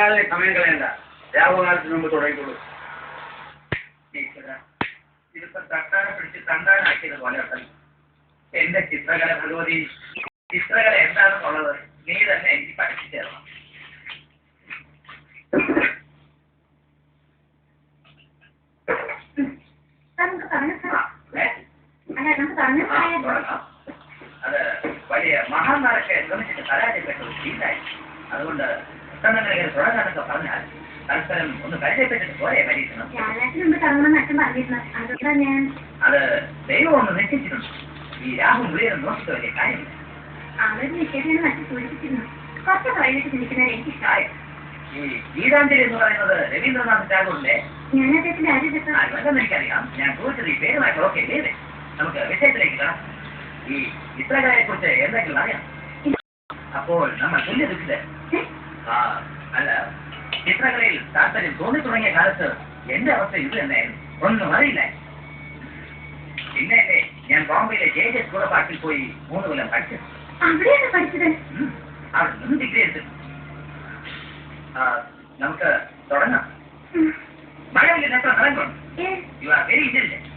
വെക്കാതെ സമയം കളയണ്ട. രാഹുകാലത്തിന് മുമ്പ് തുടങ്ങിക്കോളൂ. ഇതിപ്പോ തട്ടാനെ പിടിച്ച് തണ്ടാനാക്കിയത് പോലെ എന്റെ ചിത്രകല ഭഗവതി, ചിത്രകല എന്താണെന്നുള്ളത് നീ തന്നെ എനിക്ക് പഠിച്ചു തരണം. അത് വലിയ മഹാന്മാരൊക്കെ ശ്രമിച്ചിട്ട് പരാജയപ്പെട്ട ഒരു ശീലമായി. അതുകൊണ്ട് പുസ്തകങ്ങളെ തുടങ്ങാനൊക്കെ പറഞ്ഞാൽ പരസ്പരം ഒന്ന് പരിചയപ്പെട്ടിട്ട് പോരെ പരീക്ഷണം. അത് ദൈവം ഒന്ന് നിശ്ചയിച്ചിട്ടുണ്ട്. ഈ രാഹു മുഴുവൻ നോക്കിയിട്ട് വലിയ കാര്യമില്ല. ഈ ഗീതാഞ്ജലി എന്ന് പറയുന്നത് രവീന്ദ്രനാഥ് ടാഗോറിന്റെ എനിക്കറിയാം. ഞാൻ ചോദിച്ചത് ഈ പേരുമായി ഓക്കെ. നമുക്ക് വിഷയത്തിലേക്ക് കാണാം. ഈ ചിത്രകലയെ കുറിച്ച് എന്തെങ്കിലും അറിയാം? അപ്പോൾ നമ്മൾ തുല്യദുഃഖിതർ. അല്ല, ചിത്രകലയിൽ താല്പര്യം തോന്നി തുടങ്ങിയ കാലത്ത് എന്റെ അവസ്ഥ ഇത് തന്നെയായിരുന്നു. ഒന്നും അറിയില്ല. പിന്നെ ഞാൻ ബോംബെയിലെ JJ സ്കൂൾ ഓഫ് ആർട്ടിൽ പോയി 3 കൊല്ലം പഠിച്ചത്. അവിടെ നിന്ന് ഡിഗ്രി എടുത്തു. നമുക്ക് തുടങ്ങാം. മഴവിൽ എത്ര നിറങ്ങളുണ്ട്. You are very intelligent.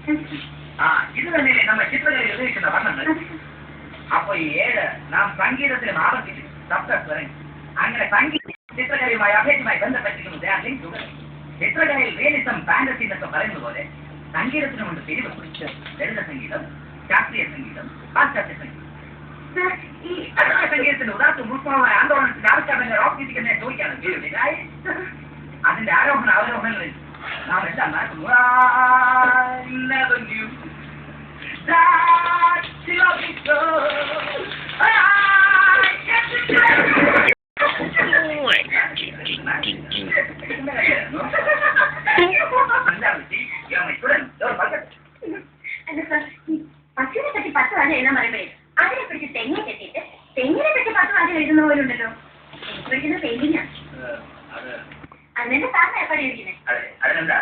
ഇത് തന്നെയല്ലേ നമ്മൾ ചിത്രകലയിൽ ഉപയോഗിക്കുന്ന വർണ്ണങ്ങൾ. അപ്പൊ ഈ 7 നാം സംഗീതത്തിലും ആവർത്തിച്ചു. സപ്തസ്വരങ്ങൾ. അങ്ങനെ സംഗീത ചിത്രകലയുമായി അഭേദ്യമായി ബന്ധപ്പെട്ടിരിക്കുന്നു. ചിത്രകലയിൽ റിയലിസം, ഫാന്റസി എന്നൊക്കെ പറയുന്നത് പോലെ സംഗീതത്തിനുമുണ്ട് പിരിവ്. ലളിത സംഗീതം, ശാസ്ത്രീയ സംഗീതം, പാശ്ചാത്യ സംഗീതം. ഈ സംഗീതത്തിന്റെ ഉദാത്ത മൂർത്തമായ ആന്തോളനത്തിന്റെ ആവശ്യകത റോക്ക് മ്യൂസിക് എന്നെ ചോദിക്കാണ്. അതിന്റെ ആരോഹണ അവരോഹണങ്ങളിൽ നാം എല്ലാം നടക്കുന്നു. പശുവിനെ പറ്റി 10 വാചകം എഴുതാൻ പറയുമ്പോഴേ അതിനെ പിടിച്ച് തെങ്ങിനെ കെട്ടിയിട്ട് തെങ്ങിനെ പറ്റി 10 വാചകം എഴുതുന്ന പോലെ ഉണ്ടല്ലോ. എനിക്ക് പഠിക്കുന്ന പെയിന്റിങ്ങാ. അതിന്റെ സാറിന് ഏർപ്പാട് ചെയ്തിരിക്കുന്നത്.